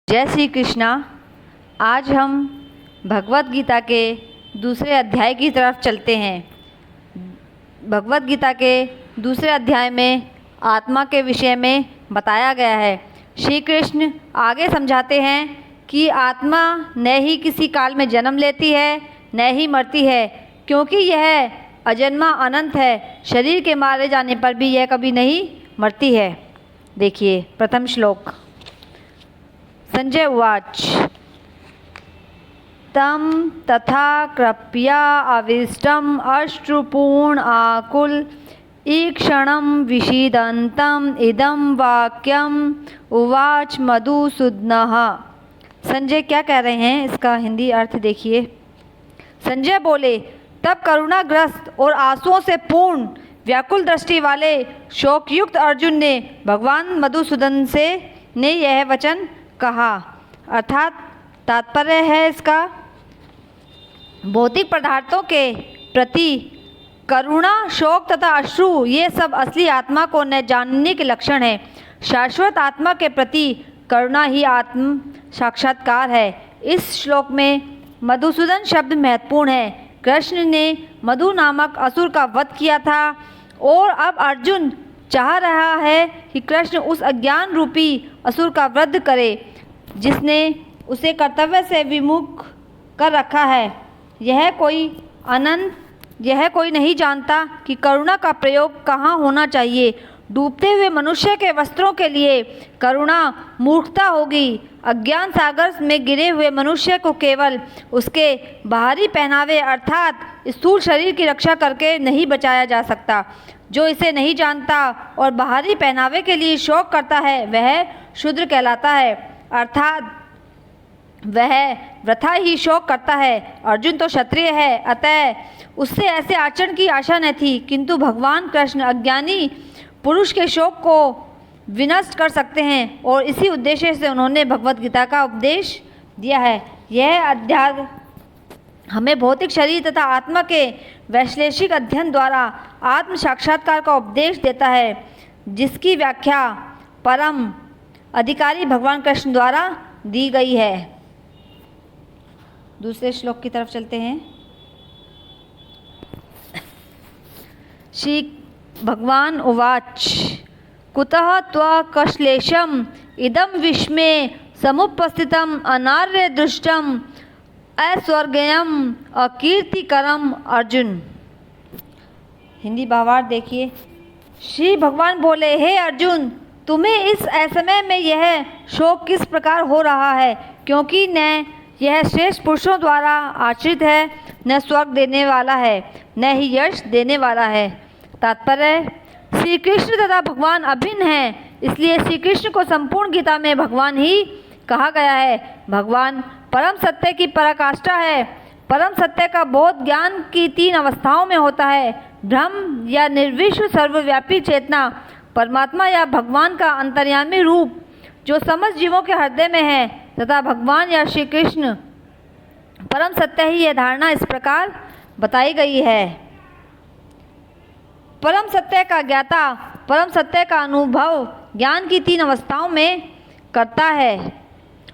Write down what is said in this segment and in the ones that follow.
जय श्री कृष्णा। आज हम भगवत गीता के दूसरे अध्याय की तरफ चलते हैं। भगवत गीता के दूसरे अध्याय में आत्मा के विषय में बताया गया है। श्री कृष्ण आगे समझाते हैं कि आत्मा न ही किसी काल में जन्म लेती है न ही मरती है, क्योंकि यह अजन्मा अनंत है। शरीर के मारे जाने पर भी यह कभी नहीं मरती है। देखिए प्रथम श्लोक। संजय उवाच तं तथा कृप्या अविष्टम् अश्रुपूर्ण आकुल ईक्षणं विषीदन्तम् इदं वाक्यम् उवाच मधुसूदनः। संजय क्या कह रहे हैं, इसका हिंदी अर्थ देखिए। संजय बोले, तब करुणाग्रस्त और आंसुओं से पूर्ण व्याकुल दृष्टि वाले शोकयुक्त अर्जुन ने भगवान मधुसूदन से ने यह वचन कहा। अर्थात तात्पर्य है इसका, भौतिक पदार्थों के प्रति करुणा, शोक तथा अश्रु ये सब असली आत्मा को न जानने के लक्षण है। शाश्वत आत्मा के प्रति करुणा ही आत्म साक्षात्कार है। इस श्लोक में मधुसूदन शब्द महत्वपूर्ण है। कृष्ण ने मधु नामक असुर का वध किया था और अब अर्जुन चाह रहा है कि कृष्ण उस अज्ञान रूपी असुर का वध करे जिसने उसे कर्तव्य से विमुख कर रखा है। यह कोई नहीं जानता कि करुणा का प्रयोग कहाँ होना चाहिए। डूबते हुए मनुष्य के वस्त्रों के लिए करुणा मूर्खता होगी। अज्ञान सागर में गिरे हुए मनुष्य को केवल उसके बाहरी पहनावे अर्थात स्थूल शरीर की रक्षा करके नहीं बचाया जा सकता। जो इसे नहीं जानता और बाहरी पहनावे के लिए शौक करता है वह शूद्र कहलाता है, अर्थात वह वृथा ही शौक करता है। अर्जुन तो क्षत्रिय है, अतः उससे ऐसे आचरण की आशा न थी, किंतु भगवान कृष्ण अज्ञानी पुरुष के शोक को विनष्ट कर सकते हैं और इसी उद्देश्य से उन्होंने भगवत गीता का उपदेश दिया है। यह अध्याय हमें भौतिक शरीर तथा आत्मा के वैश्लेषिक अध्ययन द्वारा आत्म साक्षात्कार का उपदेश देता है, जिसकी व्याख्या परम अधिकारी भगवान कृष्ण द्वारा दी गई है। दूसरे श्लोक की तरफ चलते हैं। श्री भगवान उवाच कुतः त्वकश्लेषम् इदं विस्मे समुपस्थितम् अनार्य दृष्टम् अस्वर्गयम् अकीर्तिकरम्। अर्जुन। हिंदी भावार्थ देखिए। श्री भगवान बोले, हे अर्जुन, तुम्हें इस असमय में यह शोक किस प्रकार हो रहा है, क्योंकि न यह श्रेष्ठ पुरुषों द्वारा आश्रित है, न स्वर्ग देने वाला है, न ही यश देने वाला है। तात्पर्य, श्री कृष्ण तथा भगवान अभिन्न हैं, इसलिए श्री कृष्ण को संपूर्ण गीता में भगवान ही कहा गया है। भगवान परम सत्य की पराकाष्ठा है। परम सत्य का बोध ज्ञान की 3 अवस्थाओं में होता है। ब्रह्म या निर्विश्व सर्वव्यापी चेतना, परमात्मा या भगवान का अंतर्यामी रूप जो समस्त जीवों के हृदय में है, तथा भगवान या श्री कृष्ण परम सत्य ही। यह धारणा इस प्रकार बताई गई है। परम सत्य का ज्ञाता परम सत्य का अनुभव ज्ञान की 3 अवस्थाओं में करता है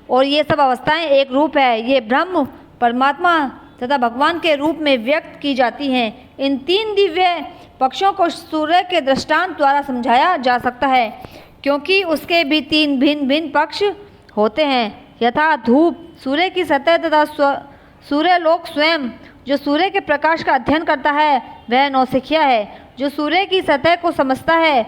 और ये सब अवस्थाएं एक रूप है। ये ब्रह्म, परमात्मा तथा भगवान के रूप में व्यक्त की जाती हैं। इन 3 दिव्य पक्षों को सूर्य के दृष्टांत द्वारा समझाया जा सकता है, क्योंकि उसके भी 3 भिन्न भिन्न पक्ष होते हैं, यथा धूप, सूर्य की सतह तथा सूर्यलोक स्वयं। जो सूर्य के प्रकाश का अध्ययन करता है वह नौसिखिया है। जो सूर्य की सतह को समझता है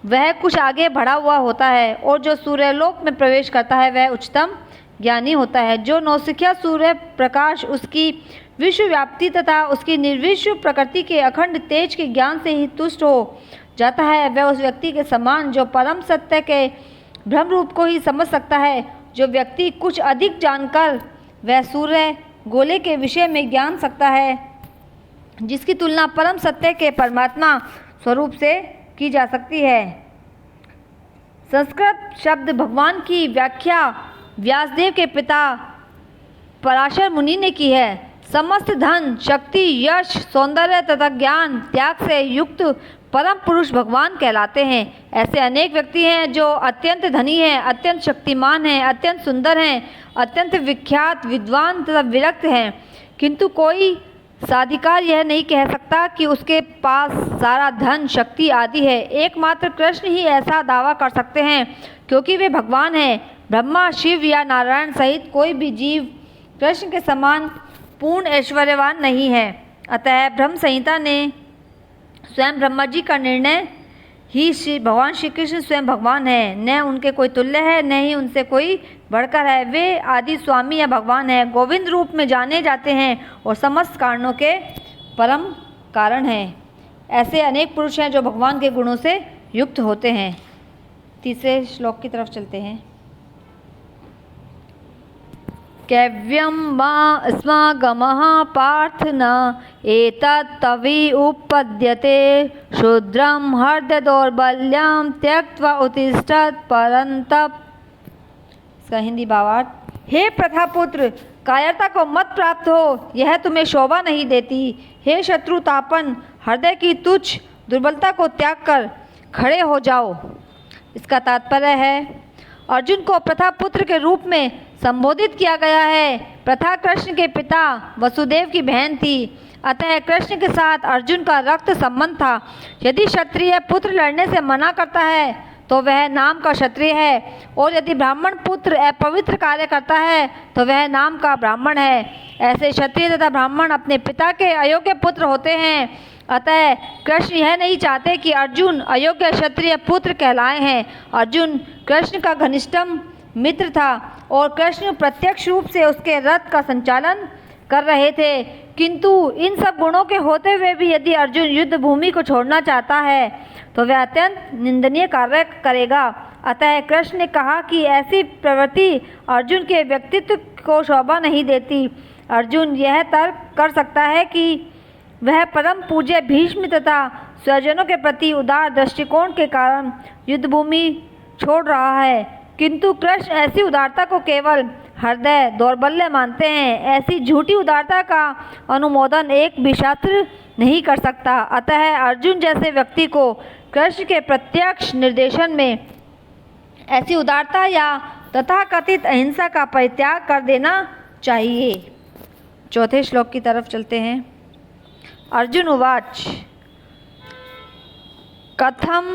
वह कुछ आगे बढ़ा हुआ होता है, और जो सूर्यलोक में प्रवेश करता है वह उच्चतम ज्ञानी होता है। जो नौसिखिया सूर्य प्रकाश, उसकी विश्वव्याप्ति तथा उसकी निर्विश्व प्रकृति के अखंड तेज के ज्ञान से ही तुष्ट हो जाता है, वह उस व्यक्ति के समान जो परम सत्य के ब्रह्म रूप को ही समझ सकता है। जो व्यक्ति कुछ अधिक जानकर वह सूर्य गोले के विषय में ज्ञान सकता है, जिसकी तुलना परम सत्य के परमात्मा स्वरूप से की जा सकती है। संस्कृत शब्द भगवान की व्याख्या व्यासदेव के पिता पराशर मुनि ने की है। समस्त धन, शक्ति, यश, सौंदर्य तथा ज्ञान त्याग से युक्त परम पुरुष भगवान कहलाते हैं। ऐसे अनेक व्यक्ति हैं जो अत्यंत धनी हैं, अत्यंत शक्तिमान हैं, अत्यंत सुंदर हैं, अत्यंत विख्यात, विद्वान तथा विरक्त हैं, किंतु कोई साधिकार यह नहीं कह सकता कि उसके पास सारा धन, शक्ति आदि है। एकमात्र कृष्ण ही ऐसा दावा कर सकते हैं, क्योंकि वे भगवान हैं। ब्रह्मा, शिव या नारायण सहित कोई भी जीव कृष्ण के समान पूर्ण ऐश्वर्यवान नहीं है। अतः ब्रह्म संहिता ने स्वयं ब्रह्मा जी का निर्णय ही भगवान श्री कृष्ण स्वयं भगवान है, न उनके कोई तुल्य है, न ही उनसे कोई बढ़कर है। वे आदि स्वामी या भगवान है, गोविंद रूप में जाने जाते हैं और समस्त कारणों के परम कारण हैं। ऐसे अनेक पुरुष हैं जो भगवान के गुणों से युक्त होते हैं। तीसरे श्लोक की तरफ चलते हैं। कैव्यम वा स्मागमः पार्थ न एतत्तवि उपपद्यते शूद्रं हृदय दौर्बल्यं त्यक्त्वा उत्तिष्ठत् परन्तप। इसका हिंदी भावार्थ, हे प्रथापुत्र, कायरता को मत प्राप्त हो, यह तुम्हें शोभा नहीं देती। हे शत्रुतापन, हृदय की तुच्छ दुर्बलता को त्याग कर खड़े हो जाओ। इसका तात्पर्य है, अर्जुन को प्रथापुत्र के रूप में संबोधित किया गया है। प्रथा कृष्ण के पिता वसुदेव की बहन थी, अतः कृष्ण के साथ अर्जुन का रक्त संबंध था। यदि क्षत्रिय पुत्र लड़ने से मना करता है तो वह नाम का क्षत्रिय है, और यदि ब्राह्मण पुत्र अपवित्र कार्य करता है तो वह नाम का ब्राह्मण है। ऐसे क्षत्रिय तथा ब्राह्मण अपने पिता के अयोग्य पुत्र होते हैं। अतः कृष्ण यह नहीं चाहते कि अर्जुन अयोग्य क्षत्रिय पुत्र कहलाए हैं। अर्जुन कृष्ण का घनिष्ठतम मित्र था और कृष्ण प्रत्यक्ष रूप से उसके रथ का संचालन कर रहे थे, किंतु इन सब गुणों के होते हुए भी यदि अर्जुन युद्ध भूमि को छोड़ना चाहता है तो वह अत्यंत निंदनीय कार्य करेगा। अतः कृष्ण ने कहा कि ऐसी प्रवृत्ति अर्जुन के व्यक्तित्व को शोभा नहीं देती। अर्जुन यह तर्क कर सकता है कि वह परम पूज्य भीष्म तथा स्वजनों के प्रति उदार दृष्टिकोण के कारण युद्धभूमि छोड़ रहा है, किंतु कृष्ण ऐसी उदारता को केवल हृदय दौर्बल्य मानते हैं। ऐसी झूठी उदारता का अनुमोदन एक भी शास्त्र नहीं कर सकता। अतः अर्जुन जैसे व्यक्ति को कृष्ण के प्रत्यक्ष निर्देशन में ऐसी उदारता या तथाकथित अहिंसा का परित्याग कर देना चाहिए। चौथे श्लोक की तरफ चलते हैं। अर्जुन उवाच कथम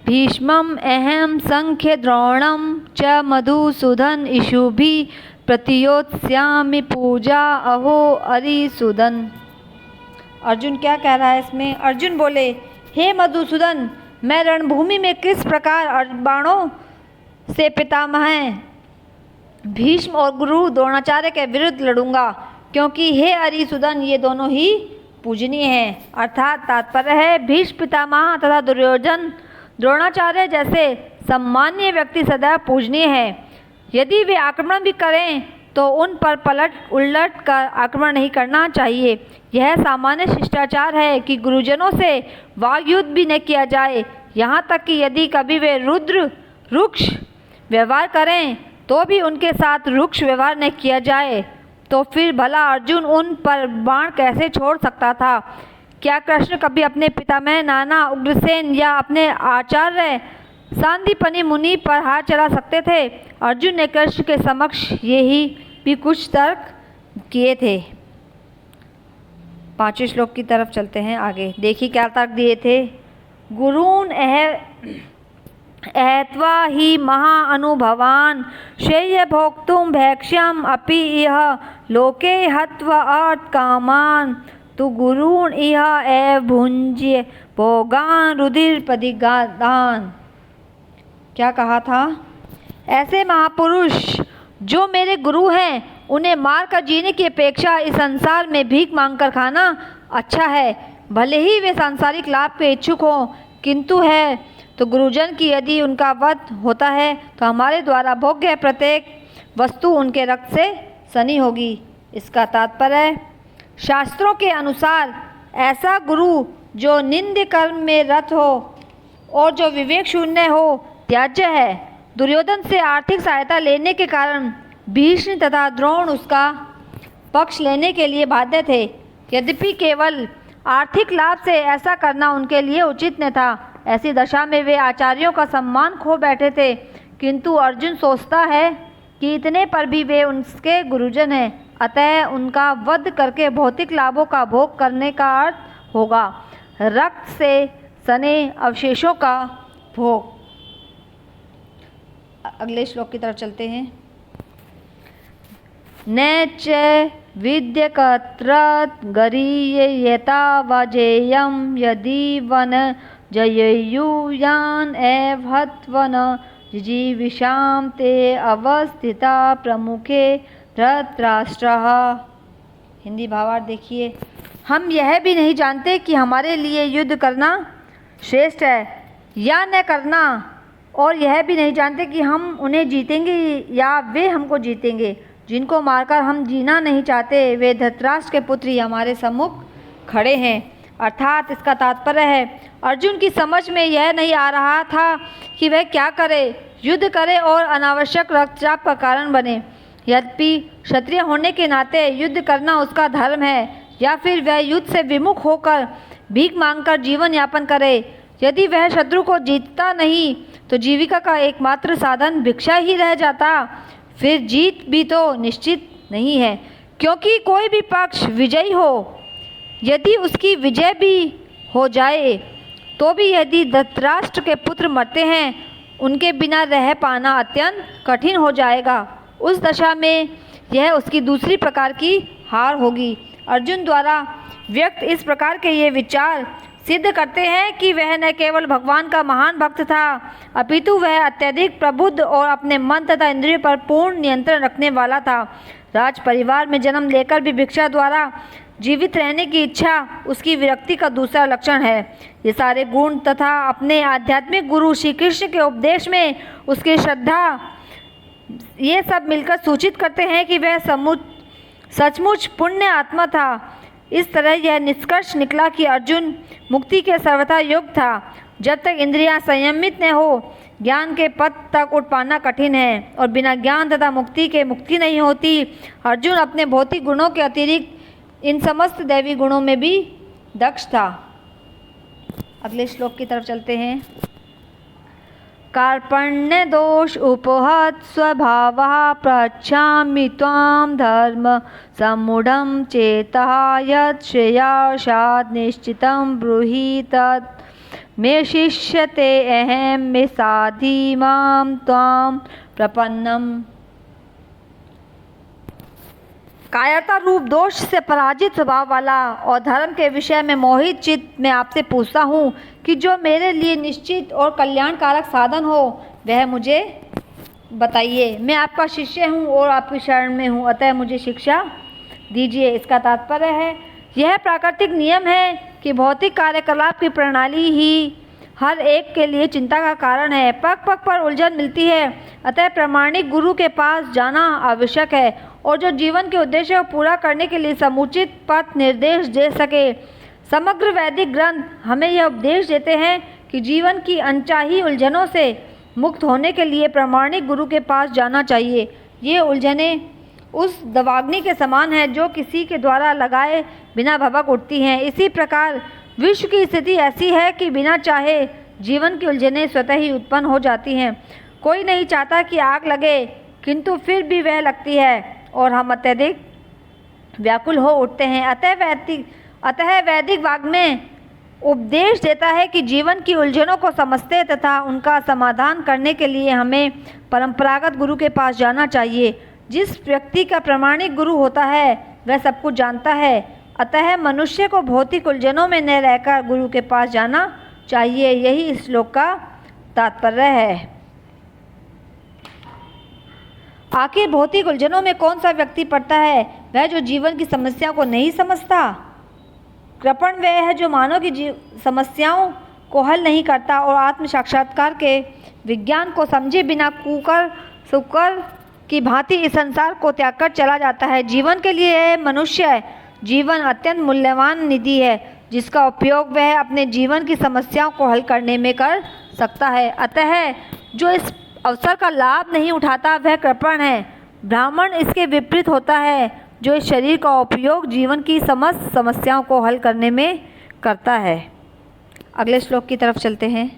भीष्मम् अहं संख्य द्रोणं च मधुसूदन इषुभिः प्रतियोत्स्यामि पूजा अहो अरिसूदन। अर्जुन क्या कह रहा है इसमें? अर्जुन बोले, हे मधुसूदन, मैं रणभूमि में किस प्रकार बाणों से पितामह भीष्म और गुरु द्रोणाचार्य के विरुद्ध लड़ूंगा, क्योंकि हे अरिसूदन, ये दोनों ही पूजनीय हैं। अर्थात तात्पर्य है, भीष्म पितामह तथा दुर्योधन द्रोणाचार्य जैसे सम्मान्य व्यक्ति सदैव पूजनीय हैं। यदि वे आक्रमण भी करें तो उन पर उलट कर आक्रमण नहीं करना चाहिए। यह सामान्य शिष्टाचार है कि गुरुजनों से वाग युद्ध भी न किया जाए। यहाँ तक कि यदि कभी वे रुक्ष व्यवहार करें तो भी उनके साथ रुक्ष व्यवहार न किया जाए। तो फिर भला अर्जुन उन पर बाण कैसे छोड़ सकता था? क्या कृष्ण कभी अपने पितामह नाना उग्रसेन या अपने आचार्य सांदीपनि मुनि पर हाथ चला सकते थे? अर्जुन ने कृष्ण के समक्ष यही भी कुछ तर्क किए थे। पांचवें श्लोक की तरफ चलते हैं आगे। देखिए क्या तर्क दिए थे। गुरून् एहत्वा हि महाअनुभवान् श्रेय भोक्तुं भैक्ष्यम् अपि इह लोके हत्वा अर्थकामान् तु गुरून् इह एव भुञ्ज्य भोगान् रुधिरप्रदिगादान्। क्या कहा था? ऐसे महापुरुष जो मेरे गुरु हैं, उन्हें मार कर जीने की अपेक्षा इस संसार में भीख मांगकर खाना अच्छा है। भले ही वे सांसारिक लाभ के इच्छुक हों, किंतु है तो गुरुजन की यदि उनका वध होता है तो हमारे द्वारा भोग्य प्रत्येक वस्तु उनके रक्त से सनी होगी। इसका तात्पर्य शास्त्रों के अनुसार ऐसा गुरु जो निंद्य कर्म में रत हो और जो विवेक शून्य हो त्याज्य है। दुर्योधन से आर्थिक सहायता लेने के कारण भीष्म तथा द्रोण उसका पक्ष लेने के लिए बाध्य थे। यद्यपि केवल आर्थिक लाभ से ऐसा करना उनके लिए उचित न था। ऐसी दशा में वे आचार्यों का सम्मान खो बैठे थे। किंतु अर्जुन सोचता है कि इतने पर भी वे उनके गुरुजन हैं, अतः उनका वध करके भौतिक लाभों का भोग करने का अर्थ होगा रक्त से सने अवशेषों का भोग। अगले श्लोक की तरफ चलते हैं। न च विद्यकत्रत गरीयता वजेयम यदि वन जययुयान एवहत्वन जिजीविषाम ते अवस्थिता प्रमुखे धृतराष्ट्रः। हिंदी भावार्थ देखिए। हम यह भी नहीं जानते कि हमारे लिए युद्ध करना श्रेष्ठ है या न करना, और यह भी नहीं जानते कि हम उन्हें जीतेंगे या वे हमको जीतेंगे। जिनको मारकर हम जीना नहीं चाहते वे धृतराष्ट्र के पुत्र ही हमारे सम्मुख खड़े हैं। अर्थात इसका तात्पर्य है अर्जुन की समझ में यह नहीं आ रहा था कि वह क्या करे, युद्ध करे और अनावश्यक रक्तचाप का कारण बने। यद्यपि क्षत्रिय होने के नाते युद्ध करना उसका धर्म है, या फिर वह युद्ध से विमुख होकर भीख मांगकर जीवन यापन करे। यदि वह शत्रु को जीतता नहीं तो जीविका का एकमात्र साधन भिक्षा ही रह जाता। फिर जीत भी तो निश्चित नहीं है, क्योंकि कोई भी पक्ष विजयी हो, यदि उसकी विजय भी हो जाए तो भी यदि धृतराष्ट्र के पुत्र मरते हैं उनके बिना रह पाना अत्यंत कठिन हो जाएगा। उस दशा में यह उसकी दूसरी प्रकार की हार होगी। अर्जुन द्वारा व्यक्त इस प्रकार के ये विचार सिद्ध करते हैं कि वह न केवल भगवान का महान भक्त था, अपितु वह अत्यधिक प्रबुद्ध और अपने मन तथा इंद्रियों पर पूर्ण नियंत्रण रखने वाला था। राज परिवार में जन्म लेकर भी भिक्षा द्वारा जीवित रहने की इच्छा उसकी विरक्ति का दूसरा लक्षण है। ये सारे गुण तथा अपने आध्यात्मिक गुरु श्री कृष्ण के उपदेश में उसकी श्रद्धा, ये सब मिलकर सूचित करते हैं कि वह सचमुच पुण्य आत्मा था। इस तरह यह निष्कर्ष निकला कि अर्जुन मुक्ति के सर्वथा योग्य था। जब तक इंद्रियां संयमित न हो ज्ञान के पथ तक उठ पाना कठिन है, और बिना ज्ञान तथा मुक्ति के मुक्ति नहीं होती। अर्जुन अपने भौतिक गुणों के अतिरिक्त इन समस्त दैवी गुणों में भी दक्ष था। अगले श्लोक की तरफ चलते हैं। कार्पण्य दोष उपहत स्वभावः पृच्छामि त्वां धर्म सम्मूढ़ं चेतः यत् श्रेयाशात् निश्चितं ब्रूहि तत् मे शिष्यते अहं मे साधि मां त्वां प्रपन्नम्। कायरता रूप दोष से पराजित स्वभाव वाला और धर्म के विषय में मोहित चित्त मैं आपसे पूछता हूँ कि जो मेरे लिए निश्चित और कल्याणकारक साधन हो वह मुझे बताइए। मैं आपका शिष्य हूँ और आपकी शरण में हूँ, अतः मुझे शिक्षा दीजिए। इसका तात्पर्य है यह प्राकृतिक नियम है कि भौतिक कार्यकलाप की प्रणाली ही हर एक के लिए चिंता का कारण है। पग पग पर उलझन मिलती है, अतः प्रामाणिक गुरु के पास जाना आवश्यक है, और जो जीवन के उद्देश्य को पूरा करने के लिए समुचित पथ निर्देश दे सके। समग्र वैदिक ग्रंथ हमें यह उपदेश देते हैं कि जीवन की अनचाही उलझनों से मुक्त होने के लिए प्रामाणिक गुरु के पास जाना चाहिए। ये उलझनें उस दवाग्नि के समान है जो किसी के द्वारा लगाए बिना भभक उठती हैं। इसी प्रकार विश्व की स्थिति ऐसी है कि बिना चाहे जीवन की उलझनें स्वतः ही उत्पन्न हो जाती हैं। कोई नहीं चाहता कि आग लगे, किंतु फिर भी वह लगती है और हम अत्यधिक व्याकुल हो उठते हैं। अतः वैदिक वाग्मय उपदेश देता है कि जीवन की उलझनों को समझते तथा उनका समाधान करने के लिए हमें परंपरागत गुरु के पास जाना चाहिए। जिस व्यक्ति का प्रामाणिक गुरु होता है वह सब कुछ जानता है, अतः मनुष्य को भौतिक उलझनों में न रहकर गुरु के पास जाना चाहिए। यही इस श्लोक का तात्पर्य है। आखिर भौतिक उलझनों में कौन सा व्यक्ति पड़ता है? वह जो जीवन की समस्याओं को नहीं समझता। कृपण वह है जो मानव की समस्याओं को हल नहीं करता और आत्म साक्षात्कार के विज्ञान को समझे बिना कुकर सुकर की भांति इस संसार को त्याग कर चला जाता है। जीवन के लिए मनुष्य जीवन अत्यंत मूल्यवान निधि है, जिसका उपयोग वह अपने जीवन की समस्याओं को हल करने में कर सकता है। अतः जो इस अवसर का लाभ नहीं उठाता वह कृपण है। ब्राह्मण इसके विपरीत होता है, जो इस शरीर का उपयोग जीवन की समस्त समस्याओं को हल करने में करता है। अगले श्लोक की तरफ चलते हैं।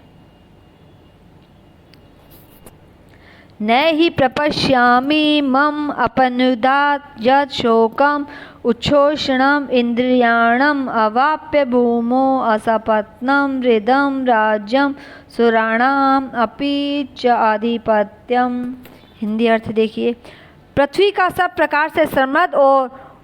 न हि प्रपश्यामि मम अपनुदात् यत् शोकम् उच्छोषणम् इंद्रियाणम् अवाप्य भूमो असपत्नं हृदं राज्यं सुराणाम अपि च आधिपत्यम। हिंदी अर्थ देखिए। पृथ्वी का सब प्रकार से समृद्ध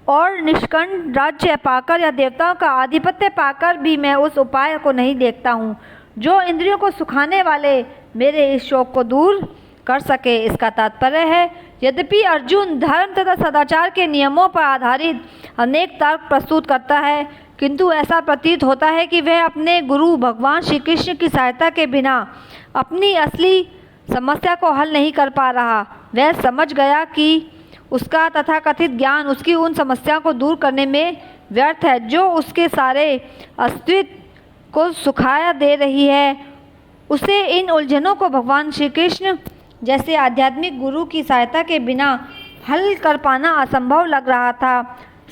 और निष्कंठ राज्य पाकर या देवताओं का आधिपत्य पाकर भी मैं उस उपाय को नहीं देखता हूँ जो इंद्रियों को सुखाने वाले मेरे इस शोक को दूर कर सके। इसका तात्पर्य है, यद्यपि अर्जुन धर्म तथा सदाचार के नियमों पर आधारित अनेक तर्क प्रस्तुत करता है, किंतु ऐसा प्रतीत होता है कि वह अपने गुरु भगवान श्री कृष्ण की सहायता के बिना अपनी असली समस्या को हल नहीं कर पा रहा। वह समझ गया कि उसका तथाकथित ज्ञान उसकी उन समस्याओं को दूर करने में व्यर्थ है जो उसके सारे अस्तित्व को सुखाया दे रही है। उसे इन उलझनों को भगवान श्री कृष्ण जैसे आध्यात्मिक गुरु की सहायता के बिना हल कर पाना असंभव लग रहा था।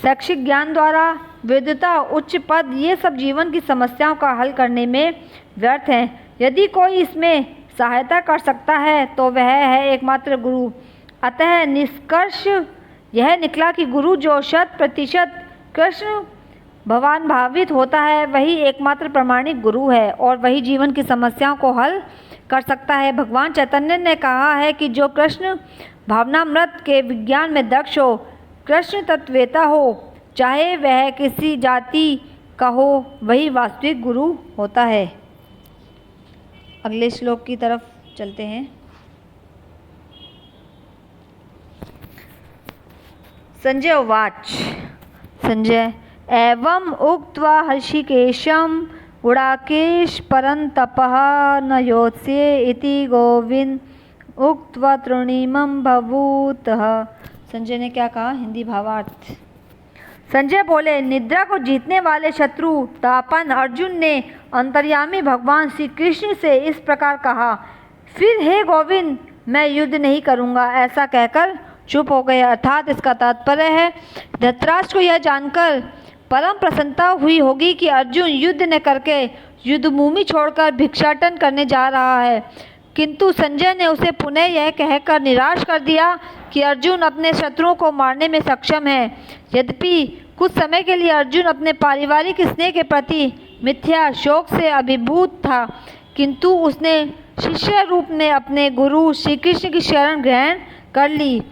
शैक्षिक ज्ञान द्वारा विद्वता, उच्च पद, ये सब जीवन की समस्याओं का हल करने में व्यर्थ हैं। यदि कोई इसमें सहायता कर सकता है तो वह है एकमात्र गुरु। अतः निष्कर्ष यह निकला कि गुरु जो 100% कृष्ण भगवान भावित होता है वही एकमात्र प्रामाणिक गुरु है और वही जीवन की समस्याओं को हल कर सकता है। भगवान चैतन्य ने कहा है कि जो कृष्ण भावनामृत के विज्ञान में दक्ष हो, कृष्ण तत्ववेता हो, चाहे वह किसी जाति का हो, वही वास्तविक गुरु होता है। अगले श्लोक की तरफ चलते हैं। संजय उवाच। संजय एवं उक्त्वा हृषिकेशं गुडाकेश परन्तपः न योत्स्ये इति गोविंद उक्त्वा तृणीमं बभूतः। संजय ने क्या कहा? हिंदी भावार्थ। संजय बोले, निद्रा को जीतने वाले शत्रु तापन अर्जुन ने अंतर्यामी भगवान श्री कृष्ण से इस प्रकार कहा, फिर हे गोविंद मैं युद्ध नहीं करूँगा। ऐसा कहकर चुप हो गए। अर्थात इसका तात्पर्य है, धृतराष्ट्र को यह जानकर परम प्रसन्नता हुई होगी कि अर्जुन युद्ध न करके युद्धभूमि छोड़कर भिक्षाटन करने जा रहा है, किंतु संजय ने उसे पुनः यह कहकर निराश कर दिया कि अर्जुन अपने शत्रुओं को मारने में सक्षम है। यद्यपि कुछ समय के लिए अर्जुन अपने पारिवारिक स्नेह के प्रति मिथ्या शोक से अभिभूत था, किंतु उसने शिष्य रूप में अपने गुरु श्री कृष्ण की शरण ग्रहण कर ली।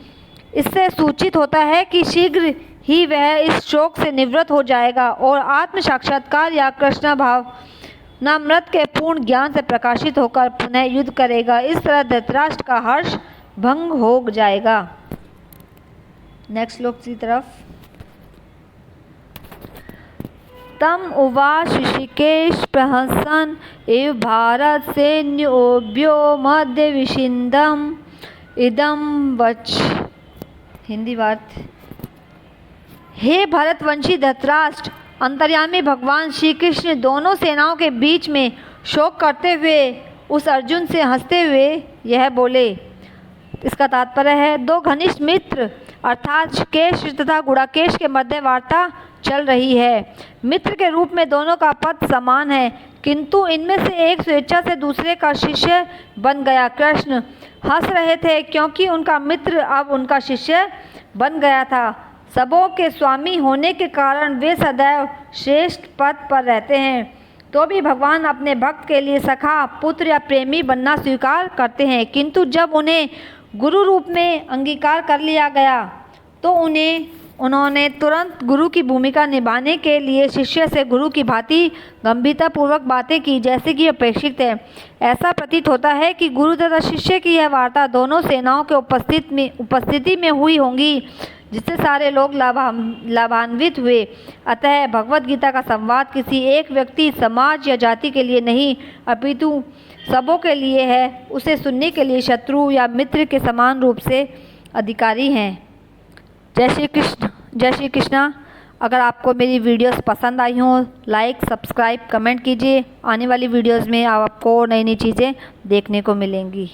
इससे सूचित होता है कि शीघ्र ही वह इस शोक से निवृत्त हो जाएगा और आत्म साक्षात्कार या कृष्ण भावनामृत के पूर्ण ज्ञान से प्रकाशित होकर पुनः युद्ध करेगा। इस तरह धृतराष्ट्र का हर्ष भंग हो जाएगा। नेक्स्ट श्लोक की तरफ। तम उवाच ऋषिकेश प्रहसन एव भारत सैन्योभ्यो मध्य विषिन्दम इदम वच। हिंदी बात। हे भरतवंशी धृतराष्ट्र, अंतर्यामी भगवान श्री कृष्ण दोनों सेनाओं के बीच में शोक करते हुए उस अर्जुन से हंसते हुए यह बोले। इसका तात्पर्य है, दो घनिष्ठ मित्र अर्थात ऋषिकेश तथा गुडाकेश के मध्य वार्ता चल रही है। मित्र के रूप में दोनों का पद समान है, किंतु इनमें से एक स्वेच्छा से दूसरे का शिष्य बन गया। कृष्ण हंस रहे थे क्योंकि उनका मित्र अब उनका शिष्य बन गया था। सबों के स्वामी होने के कारण वे सदैव श्रेष्ठ पद पर रहते हैं, तो भी भगवान अपने भक्त के लिए सखा, पुत्र या प्रेमी बनना स्वीकार करते हैं, किंतु जब उन्हें गुरु रूप में अंगीकार कर लिया गया तो उन्होंने तुरंत गुरु की भूमिका निभाने के लिए शिष्य से गुरु की भांति गंभीरतापूर्वक बातें की, जैसे कि अपेक्षित है। ऐसा प्रतीत होता है कि गुरु तथा शिष्य की यह वार्ता दोनों सेनाओं के उपस्थिति में हुई होंगी, जिससे सारे लोग लाभान्वित हुए। अतः भगवत गीता का संवाद किसी एक व्यक्ति, समाज या जाति के लिए नहीं, अपितु सबों के लिए है। उसे सुनने के लिए शत्रु या मित्र के समान रूप से अधिकारी हैं। जय श्री कृष्ण। जय श्री कृष्णा। अगर आपको मेरी वीडियोस पसंद आई हों, लाइक, सब्सक्राइब, कमेंट कीजिए। आने वाली वीडियोस में आपको नई नई चीज़ें देखने को मिलेंगी।